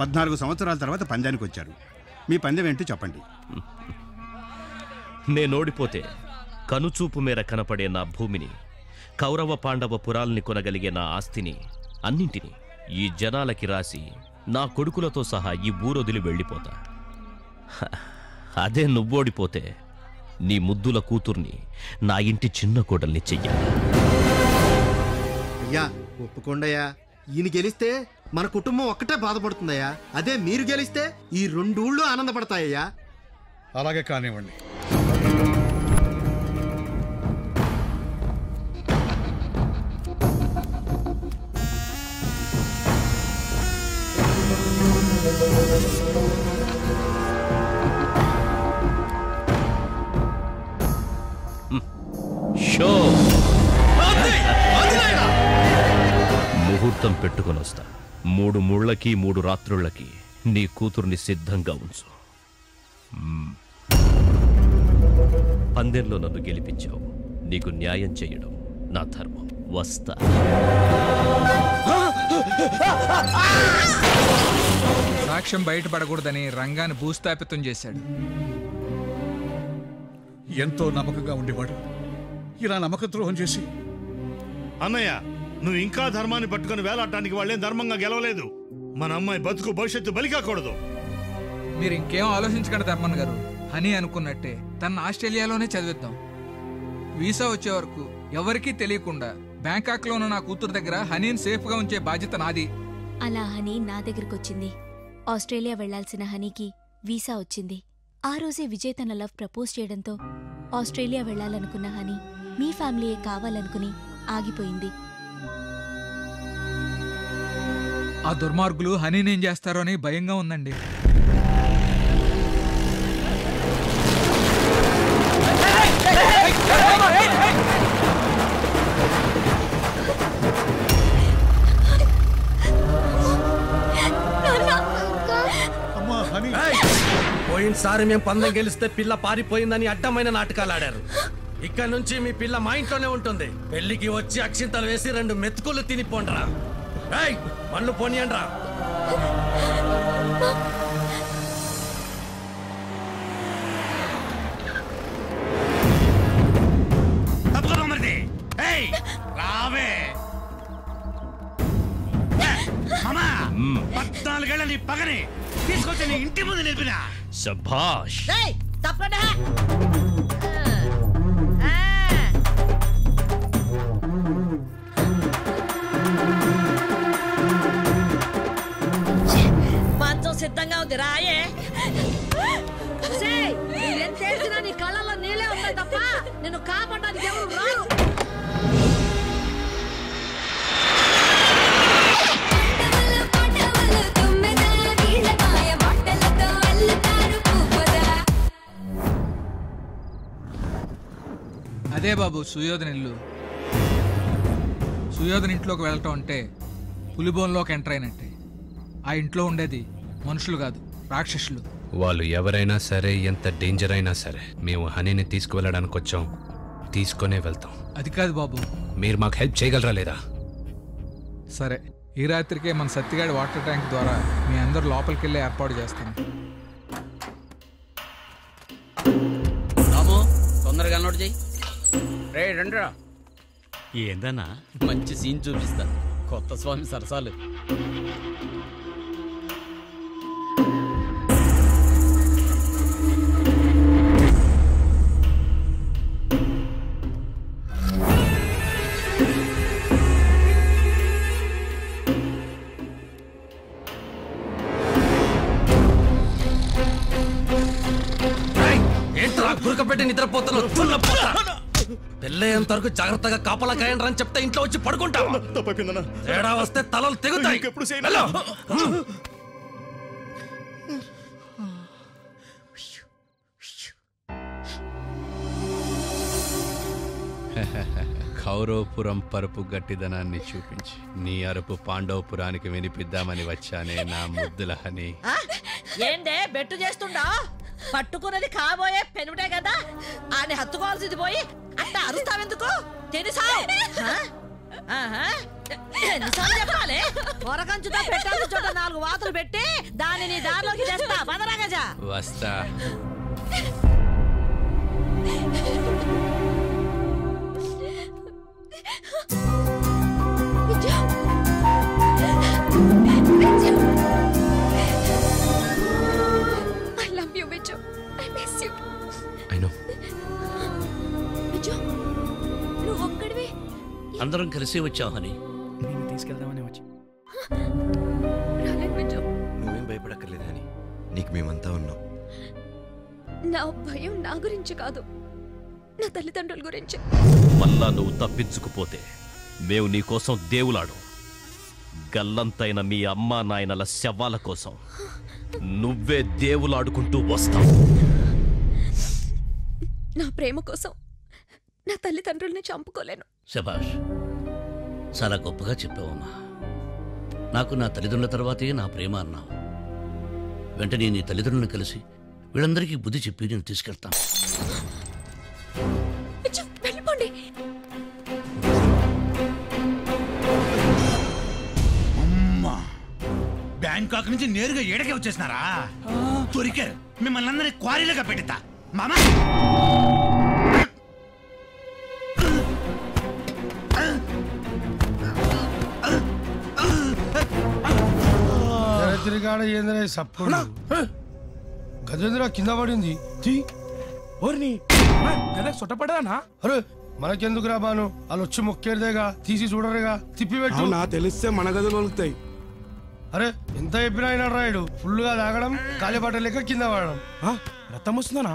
14 సంవత్సరాల తర్వాత పందానికి వచ్చారు. మీ పందెం ఏంటో చెప్పండి. నేనోడిపోతే కనుచూపు మేర కనపడే నా భూమిని, కౌరవ పాండవ పురాల్ని కొనగలిగే నా ఆస్తిని అన్నింటినీ ఈ జనాలకి రాసి నా కొడుకులతో సహా ఈ ఊరొదిలి వెళ్ళిపోతా. అదే నువ్వోడిపోతే నీ ముద్దుల కూతుర్ని నా ఇంటి చిన్న కోడల్ని చెయ్యాలి. అయ్యా ఒప్పుకోండయ్యా. ఈయన గెలిస్తే మన కుటుంబం ఒక్కటే బాధపడుతుందయ్యా. అదే మీరు గెలిస్తే ఈ 2 ఊళ్ళు ఆనందపడతాయ్యా. అలాగే కానివ్వండి. ముహూర్తం పెట్టుకుని వస్తా. 3 ముళ్ళకి 3 రాత్రుళ్ళకి నీ కూతుర్ని సిద్ధంగా ఉంచు. పందెంలో నన్ను గెలిపించావు. నీకు న్యాయం చేయడం నా ధర్మం. వస్తా. సాక్ష్యం బయటపడకూడదని రంగాన్ని భూస్థాపితం చేశాడు. ఎంతో నమ్మకంగా ఉండేవాడు. ఇలా నమ్మక ద్రోహం చేసి. అన్నయ్య, నువ్వు ఇంకా ధర్మాన్ని పట్టుకుని వేలాడటానికి వాళ్ళేం ధర్మంగా గెలవలేదు. మన అమ్మాయి బతుకు భవిష్యత్తు బలికాకూడదు. మీరు ఇంకేం ఆలోచించకండి ధర్మన్ గారు. హనీ అనుకున్నట్టే తన ఆస్ట్రేలియాలోనే చదివిద్దాం. వీసా వచ్చే వరకు ఎవరికీ తెలియకుండా బ్యాంకాక్ లో ఉన్న నా కూతురు దగ్గర హనీని సేఫ్ గా ఉంచే బాధ్యత నాది. అలా హనీ నా దగ్గరకు వచ్చింది. ఆస్ట్రేలియా వెళ్లాల్సిన హనీకి వీసా వచ్చింది. ఆ రోజే విజయ్ తన లవ్ ప్రపోజ్ చేయడంతో ఆస్ట్రేలియా వెళ్లాలనుకున్న హనీ మీ ఫ్యామిలీయే కావాలనుకుని ఆగిపోయింది. ఆ దుర్మార్గులు హనీని ఏం చేస్తారో అని భయంగా ఉందండి. పోయినసారి మేము పందెం గెలిస్తే పిల్ల పారిపోయిందని అడ్డమైన నాటకాలు ఆడారు. ఇక్కడ నుంచి మీ పిల్ల మా ఇంట్లోనే ఉంటుంది. పెళ్లికి వచ్చి అక్షింతలు వేసి 2 మెతుకులు తినిపోండ్రా. మళ్ళు పోనీయండ్రా. రావే 14 ఏళ్ళ నీ పగని తీసుకొచ్చి నీ ఇంటి ముందు నిలిపినా. శభాష్. మంచం సిద్ధంగా ఉంది, రాయే. ఎంత చేసినా నీ కళ్ళలో నీళ్ళే ఉన్నాయి తప్ప నిన్ను కాపాడడానికి ఎవరు రారు. అదే బాబు సుయోధన ఇల్లు. సుయోధన ఇంట్లోకి వెళ్ళటం అంటే పులిబోన్లోకి ఎంటర్ అయినట్టే. ఆ ఇంట్లో ఉండేది మనుషులు కాదు, రాక్షసులు. వాళ్ళు ఎవరైనా సరే, ఎంత డేంజర్ అయినా సరే, మేము హనీని తీసుకువెళ్ళడానికి వచ్చాం, తీసుకునే వెళ్తాం. అది కాదు బాబు. మీరు మాకు హెల్ప్ చేయగలరా లేదా? సరే, ఈ రాత్రికే మన సత్తిగాడి వాటర్ ట్యాంక్ ద్వారా మీ అందరు లోపలికి వెళ్ళి ఏర్పాటు చేస్తాను. తొందరగా నోట్ చెయ్యి. రే రండ్రా. ఏందన్నా? మంచి సీన్ చూపిస్తా. కొత్త స్వామి సరసాలు. ఏంట్రా గురకపెట్టి నిద్రపోతున్నావు? పెళ్ళయ్యేంత వరకు జాగ్రత్తగా కాపలా కాయండి అని చెప్తే ఇంట్లో వచ్చి పడుకుంటా. తేడా వస్తే తలలు తెగుతాయి. కౌరవపురం పరుపు గట్టిదనాన్ని చూపించి నీ అరుపు పాండవపురానికి వినిపిద్దామని వచ్చానే నా ముద్దుల హనీ. ఏందే బెట్టు చేస్తుండా? పట్టుకున్నది కాబోయే పెనుటే కదా, ఆయన హత్తుకోవాల్సింది పోయి అట్లా అరుస్తావెందుకు? తెలుసా ఎన్నిసార్లు చెప్పాలి? మొరకంచుతో పెట్టాల్సిన చోట 4 వాతులు పెట్టి దానిని దారిలోకి తెస్తా. పదరా గజా. వస్తా. అందరం కలిసి వచ్చావు హనీ. తీసుకెళ్దామని వచ్చి. నువ్వేం భయపడక్కర్లేదు హనీ, నీకు మేమంతా ఉన్నాం. నా భయం నా గురించి కాదు, నా తల్లిదండ్రుల గురించి. మళ్ళా నువ్వు తప్పించుకుపోతే మేము నీకోసం దేవులాడు. గల్లంతైన మీ అమ్మా నాయనల శవాల కోసం నువ్వే దేవులాడుకుంటూ వస్తావు. నా ప్రేమ కోసం నా తల్లిదండ్రుల్ని చంపుకోలేను. శభాష్, చాలా గొప్పగా చెప్పావమ్మా. నాకు నా తల్లిదండ్రుల తర్వాతే నా ప్రేమ అన్నావు. వెంటనే నీ తల్లిదండ్రులను కలిసి వీళ్ళందరికీ బుద్ధి చెప్పి నేను తీసుకెళ్తాను. వెళ్ళిపోండి. అమ్మా, బ్యాంకాక్ నుంచి నేరుగా ఏడకే వచ్చేసినారా? దొరికారు. మిమ్మల్ని అందరినీ క్వారీలుగా పెడతా మామా. తిరిగాడ ఏంద్రా సప్పుడు? గజేంద్ర కింద పడింది. సొట్టపడానా? అరే మనకెందుకు రా బాను, వాళ్ళు వచ్చి మొక్కేరుదేగా, తీసి చూడరుగా, తిప్పిపెట్టు. నా తెలిస్తే మన గదులు వలుగుతాయి. అరే ఎంత చెప్పినా అయినా రాయుడు ఫుల్ గా తాగడం, కాలి బట్ట లెక్క కింద పడడం. రక్తం వస్తుందనా?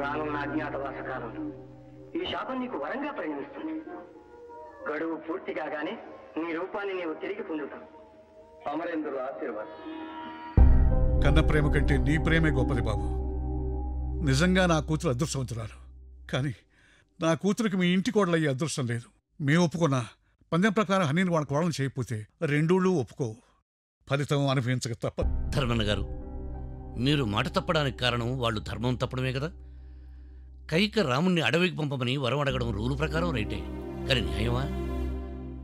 రానున్న అజ్ఞాతవాస కాలంలో ఈ శాపం నీకు వరంగా పరిణమిస్తుంది. గడువు పూర్తి కాగానే నీ రూపాన్ని నీవు తిరిగి పొందుతావు. అమరేంద్రుడు ఆశీర్వాదం. కన్న ప్రేమ కంటే నీ ప్రేమే గొప్పది బాబు. నిజంగా నా కూతురు అదృష్టవంతురాలు. కానీ నా కూతురికి మీ ఇంటి కోడలయ్యే అదృష్టం లేదు. మేము ఒప్పుకున్నా పందెం ప్రకారం హనీని వాడి కోడలు చేయకపోతే రెండూళ్ళు ఒప్పుకోవు. ఫలితం అనుభవించక తప్ప. ధర్మన్న గారు, మీరు మాట తప్పడానికి కారణం వాళ్ళు ధర్మం తప్పడమే కదా. కైక రాముణ్ణి అడవికి పంపమని వరం అడగడం రూలు ప్రకారం రైటే, కానీ న్యాయమా?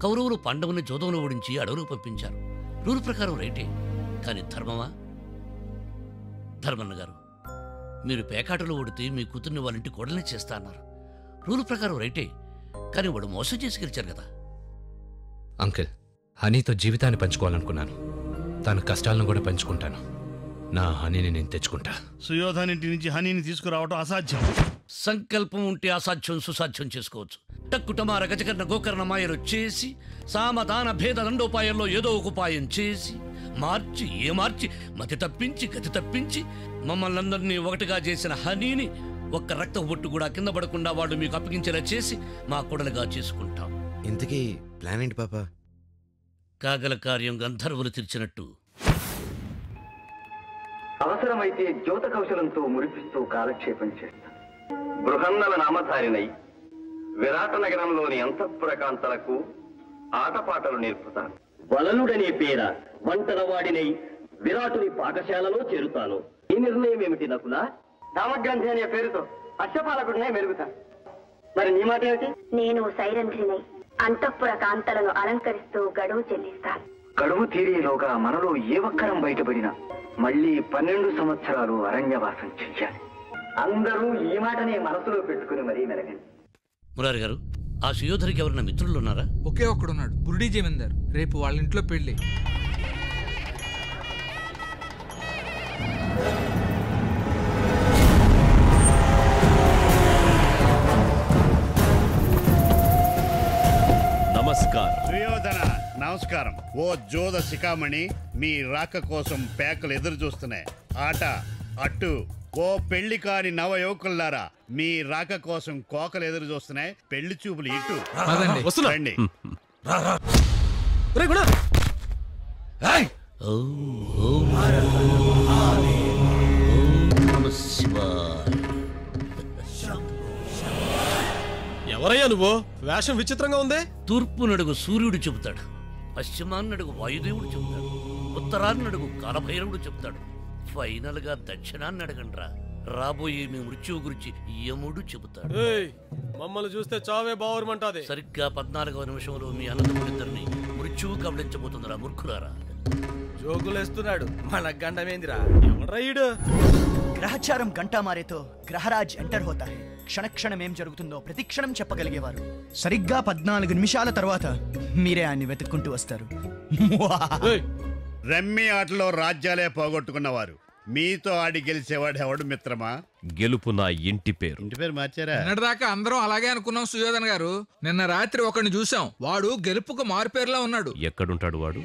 కౌరవులు పాండవుని జోదంలో ఓడించి అడవులకు పంపించారు, రూలు ప్రకారం రైటే, కానీ ధర్మమా? ధర్మన్న గారు, మీరు పేకాటలో ఓడితే మీ కూతుర్ని వాళ్ళింటి కోడల్ని చేస్తా అన్నారు, రూలు ప్రకారం రైటే, కానీ వాడు మోసం చేసి గెలిచారు కదా. అంకిల్, హనీతో జీవితాన్ని పంచుకోవాలనుకున్నాను. తన కష్టాలను కూడా పంచుకుంటాను. నా హనీని నేను తెచ్చుకుంటా. సుయోధనింటి నుంచి హనీని తీసుకురావడం అసాధ్యం. సంకల్పం ఉంటే అసాధ్యం సుసాధ్యం చేసుకోవచ్చు. టక్కుటమార గజకర్ణ గోకర్ణ మాయలు చేసి సామదాన భేద దండోపాయంలో ఏదో ఒక ఉపాయం చేసి మార్చి మతి తప్పించి గతి తప్పించి మమ్మల్ని అందరినీ ఒకటిగా చేసిన హనీని ఒక్క రక్త బొట్టు కూడా కింద పడకుండా వాళ్ళు మీకు అప్పగించేలా చేసి మా కొడలుగా చేసుకుంటాం. ఇంతకీ ప్లాన్ ఏంటి పాపా? కాగల కార్యం గంధర్వులు తీర్చినట్టు అవసరమైతే జ్యోత కౌశలంతో మురిపిస్తూ కాలక్షేపం చేస్తాను. బృహన్నల నామధారినై విరాట నగరంలోని అంతఃపురకాంతలకు ఆటపాటలు నేర్పుతాను. బలనుడనే పేర వంటలవాడినై విరాటుని పాకశాలలో చేరుతాను. ఈ నిర్ణయం ఏమిటి నకుల? రామగ్రంథి అనే పేరుతో అశ్వపాలకుడినే మెరుగుతాను. మరి నీ మాట ఏమిటి? నేను సైరంధ్రినై అంతఃపుర కాంతలను అలంకరిస్తూ గడువు చెల్లిస్తాను. గడువు తీరేలోగా మనలో ఏ ఒక్కరం బయటపడినా మళ్ళీ 12 సంవత్సరాలు అరణ్యవాసం చెయ్యాలి. అందరూ ఈ మాటనే మనసులో పెట్టుకుని మరీ మెరగండి. మురారి గారు, ఆ సుయోధరికి ఎవరైనా మిత్రులు ఉన్నారా? ఒకే ఒక్కడున్నాడు, బురుడీ జమీందార్. రేపు వాళ్ళ ఇంట్లో పెళ్లి. నమస్కారం. సుయోధన నమస్కారం. ఓ జోద శిఖామణి, మీ రాక కోసం పేకలు ఎదురు చూస్తున్నాయి. ఆట అట్టు. ఓ పెళ్లి కాని నవ యువకులారా, మీ రాక కోసం కోకలు ఎదురు చూస్తున్నాయి. పెళ్లి చూపులు ఇటు రండి. ఎవరయ్యా నువ్వు? వేషం విచిత్రంగా ఉంది. తూర్పు నడుగు సూర్యుడు చెబుతాడు, పశ్చిమాన్నడుగు వాయుదేవుడు చెబుతాడు, ఉత్తరాన్నడుగు కాలభైరవుడు చెబుతాడు, ఫైనల్ గా దక్షిణాన్ని అడగండ్రా, రాబోయే మీ మృత్యువు గురించి యముడు చెబుతాడు. మమ్మల్ని చూస్తే చావే బావరమంటాది. సరిగ్గా 14వ నిమిషంలో మీ అన్నదమ్ముడిద్దరిని మృత్యు మృత్యువు కబళించబోతుందిరా మూర్ఖులారా. జోకులేస్తున్నాడు మన గండమేందిరా ఎవడ్రాయుడు. గ్రహచారం గంటా మారేతో గ్రహరాజ్ ఎంటర్ హోతా హై. క్షణ క్షణం ఏం జరుగుతుందో ప్రతి క్షణం చెప్పగలిగేవారు. సరిగ్గా 14 నిమిషాల తర్వాత మీరే ఆయన్ని వెతుక్కుంటూ వస్తారు. రమ్మి ఆటలో రాజ్యాలే పోగొట్టుకున్నవారు మీతో ఆడి గెలిచేవాడు ఎవడు మిత్రమా? గెలుపు నా ఇంటి పేరు. ఇంటి పేరు మార్చారా? నిన్నటిదాకా అందరం అలాగే అనుకున్నాం సుయోధన్ గారు. నిన్న రాత్రి ఒకరిని చూసాం, వాడు గెలుపుకు మారుపేరులా ఉన్నాడు. ఎక్కడుంటాడు వాడు?